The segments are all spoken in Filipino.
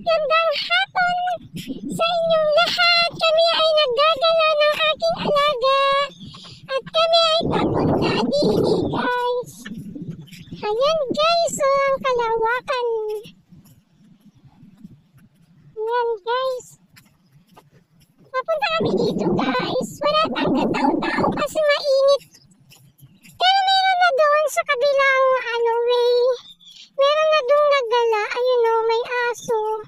Magandang hapon sa inyong lahat. Kami ay naggagala ng aking alaga at kami ay papunta dito, guys. Ayan, guys, ang kalawakan. Ayan, guys. Papunta kami dito, guys. Wala tayong katao-tao kasi mainit. Pero meron na doon sa kabilang way. Meron na doon nagdala. Ayun o, may aso.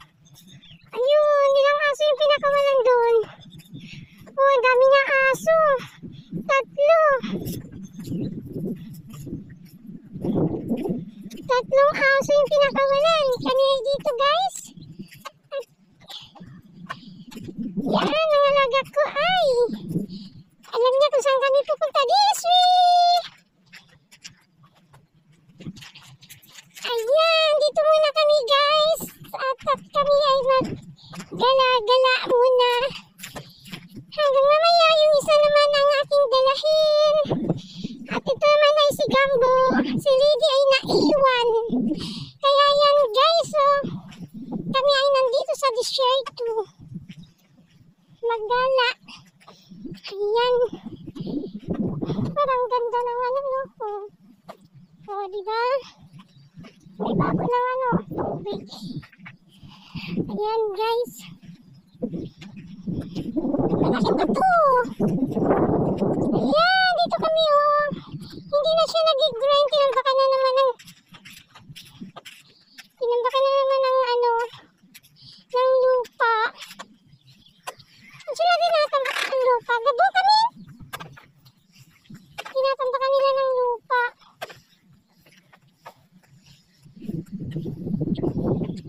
Ayun, ilang aso yung pinakawalan doon. Oh, ang dami niya aso. 3. 3 aso yung pinakawalan. Kami ay dito, guys. At yan, ang alaga ko ay alam niya kung saan kami pupunta. This way! Ayan, dito muna kami, guys. At kami ay maggala-gala muna. Hanggang mamaya yung isa naman ang aking dalahin. At ito naman ay si Gambo. Si Lady ay naiwan. Kaya yan, guys, oh. Kami ay nandito sa disyerto. Maggala. Ayan. Parang ganda ng no? Oh, diba? May bago ng tubig. Ayan, guys. Malaking bato. Ayan, dito kami, oh. Hindi na siya nag-grind. Tinambakan na naman ng lupa. Sila tinatambakan ng lupa. Gabo kami. Tinatambakan nila ng lupa.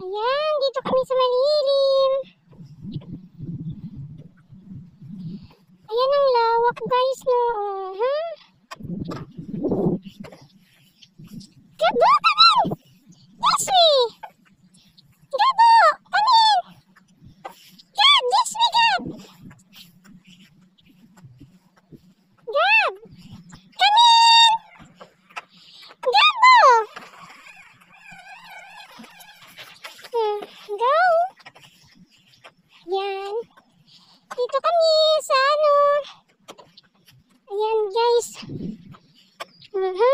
Ayan, dito kami sa malilim. Ayan ang lawak, guys, no. Gabo kami! This way! Gabo! Kami! Gab! This way, Gab! Gab! Kami! Gabo! Go! Ayan. Dito kami sa Ayan, guys. Kami!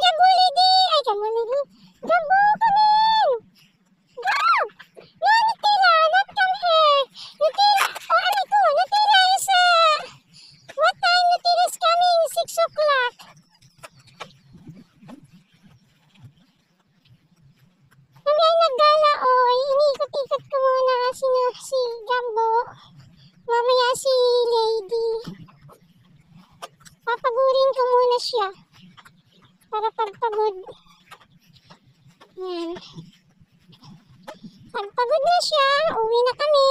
Gabo, lady! Ay, Gabo, lady! Gabo, kami! Go! No, Nutella! Not come here! Nutella! Oh, ano ito? Nutella is what time Nutella is coming? 6 o'clock. Kami ay naggala, oy. Iniikot-ikot ko muna si Gambo. Mamaya si Lady. Papagurin ko muna siya. Para pagpagod. Yan. Pagpagod na siya, uwi na kami.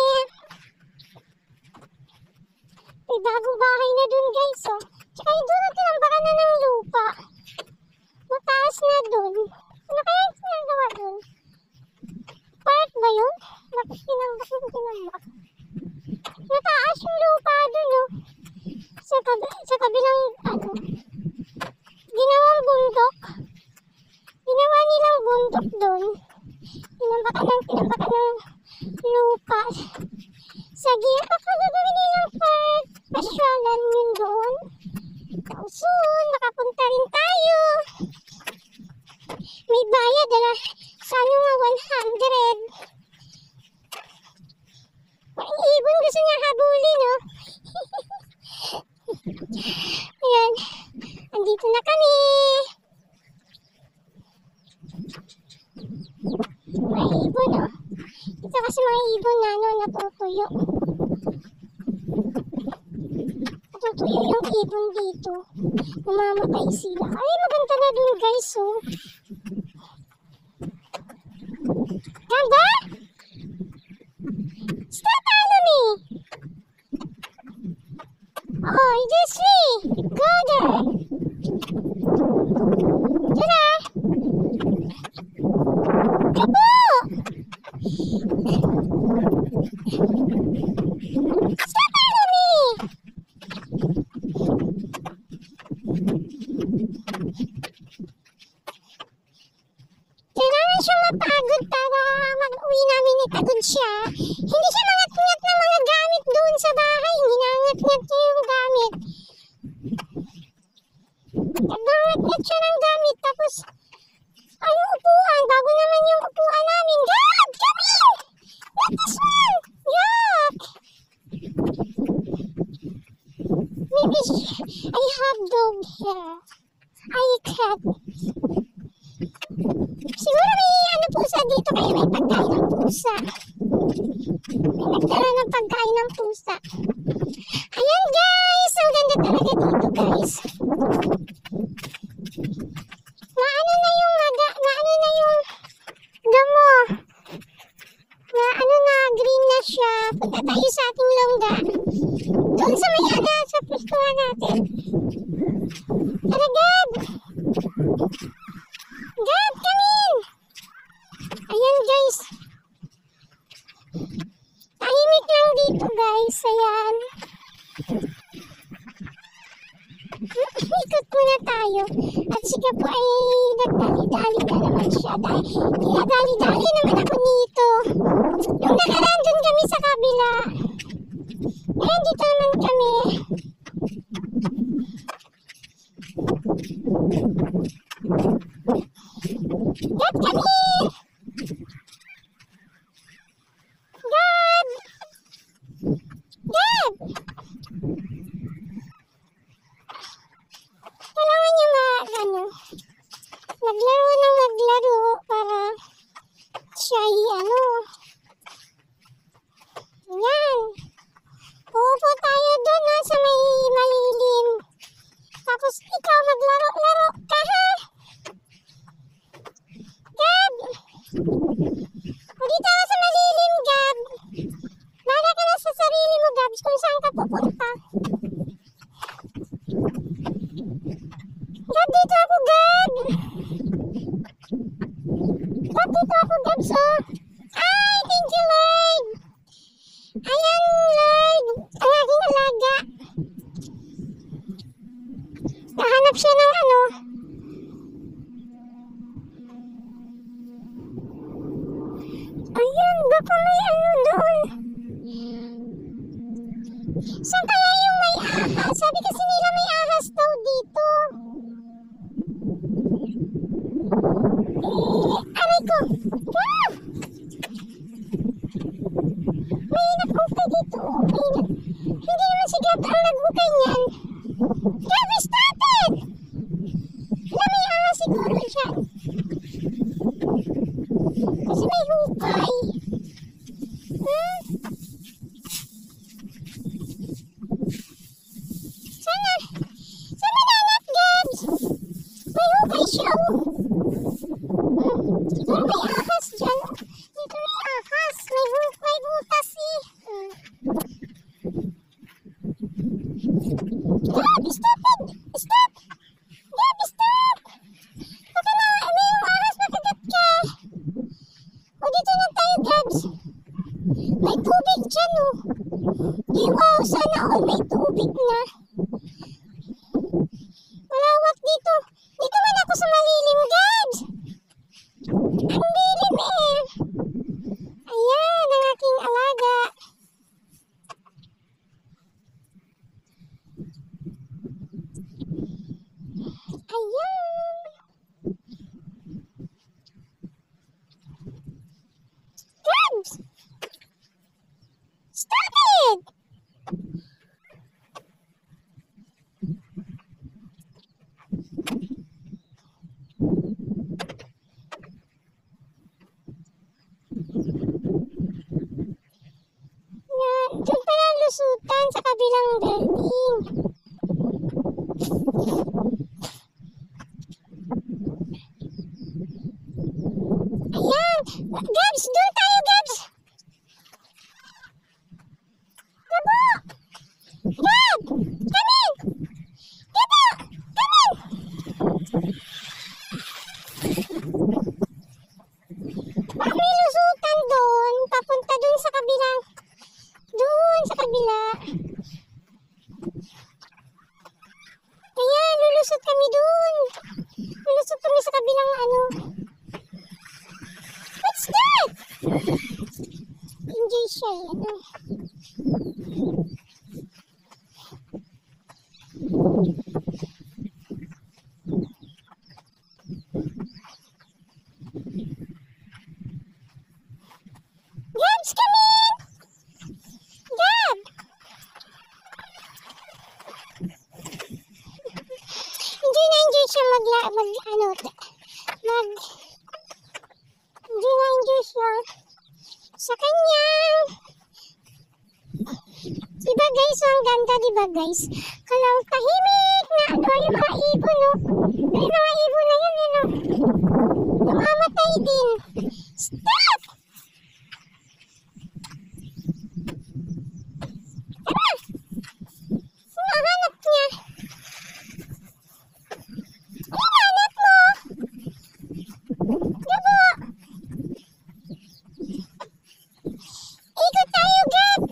May bagong bahay na dun, guys, oh. Tsaka yung doon, tinambakan na ng lupa. Mataas na dun. Ano kaya yung sinagawa dun? Park ba yun? Bakit tinambak? Mataas yung lupa dun, oh. Sa kabilang, ginawang bundok. Ginawa nilang bundok dun. Tinambakan ng lupa. Sige, baka gagawin nilang pasyalan yun doon. Soon, makapunta rin tayo. May bayad, sa nga 100. Ang ibon gusto niya habulin, no? Ayan. Andito na kami. May ibon, oh. Ito kasi mga ibon na, natutuyo. Natutuyo yung ibon dito. Namamatay sila. Ay, maganda na dun, guys, oh. Ganda? Stop following me! Oh, this way! Go there! Tada! Gabo! Stop following me! Kailangan siya mapagod para mag-uwi namin pagod siya, hindi siya mangat-ngat ng mga gamit doon sa bahay. Ginangat-ngat niya yung gamit. Nagbangat-ngat siya ng gamit. Tapos, ano upuan? Bago naman yung upuan namin. Gab! Kami! What is one? Yuck! Maybe I have dog here. I cat. Siguro may ano pusa dito kaya may pagkain ng pusa. May nagdala ng pagkain ng pusa. Ayan guys! Ang ganda talaga dito guys. Maano na yung damo. Maano na, green na siya. Punta tayo sa ating longga. Doon sa may aga sa pwestuhan natin. Tara Gab! Gab, come in! Ayan guys. Tahimik lang dito guys. Ayan. Ikot muna tayo. At siya po ay nagdali-dali na naman siya. Dinadali-dali naman ako nito. Yung nakaraan dun kami sa kabila. Ayan, dito naman kami. Gab, kami! Gab! Gab! Kailangan niya maglaro ng maglaro para siya yan. Uupo tayo doon sa may malilim. Tapos ikaw maglaro-laro ka ha? Gab! O dito ako sa malilim, Gab. Bahala ka na sa sarili mo, Gab, kung saan ka pupunta. Gab, dito ako, Gab. Gab, dito ako, Gab, so. Ay, thank you, Lord. Ayan, Lord. Ang aking alaga. Nahanap siya ng Ayan, baka may doon. Saan kaya yung may ahas? Sabi kasi nila may ahas daw dito. Aray ko! Ah! May nag-ukay dito. Hindi naman si Gab ang nag-ukay niyan. Gab, stop it! May ahas siguro siya. Kasi may hukay. Sana nanap, Gabs. May hukay siya. Siguro may ahas dyan. Dito may ahas. May butas eh. Gab, stop it! Stop! Gab, stop! Baka na may ahas makagat ka. O dito na tayo, Gabs. May tubig dyan, oh. Wow, sana all may tubig na. Malawak dito. Dito man ako sa malilim, Gabs. Ang lilim eh. Ayan, ang aking alaga. Ayan. Gabs! Stop it! Doon pala lusutan sa kabilang building. Ayan! Gabs! Doon tayo, Gabs! Gabo! Gab! Come in! Dito! Come in! Baka may lusutan doon. Papunta doon sa kabilang. Doon sa kabila. Ayan, lulusot kami doon. Lulusot kami sa kabilang What's that? Enjoy siya eh. Ano? Gabs, come in! Gab! Enjoy siya enjoy siya sa kanyang diba guys, so ang ganda diba guys, kalau tahimik na yung mga ibon no, yung mga ibon na yun no, namamatay din. Stop! Tara! Sinahanap niya. Hinahanap mo! Gabo! Ikot tayo, Gab!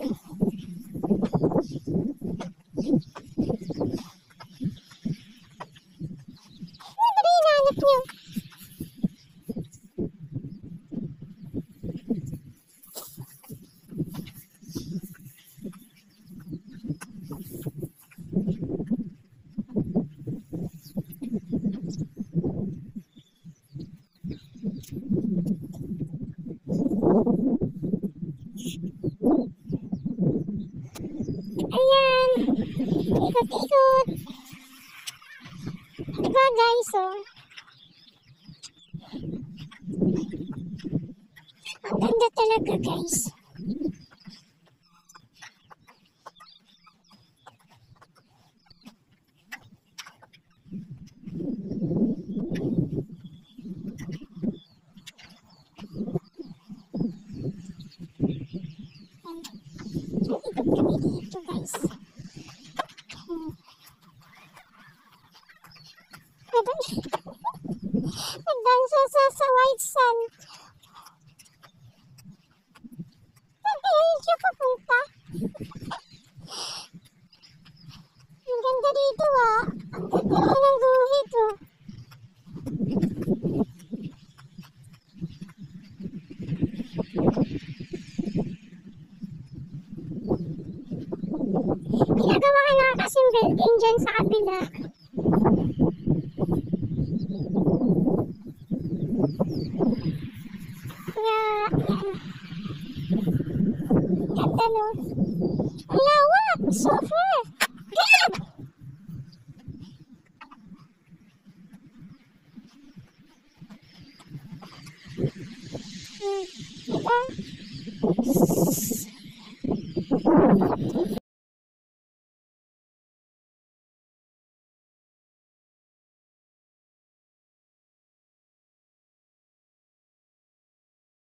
Ano ba hinahanap niyo? Ayan, ikot-ikot. Diba guys, oh. Ang ganda talaga guys. Ikot kami dito guys. Nagdansa sa white sand. Saan kaya siya papunta? Ang ganda dito ah. Ang ganda ng guhit oh. Ginagawa ka na kasing building dyan sa kabila. Ganda no? Ang lawak! Sofa! Gab! Diba?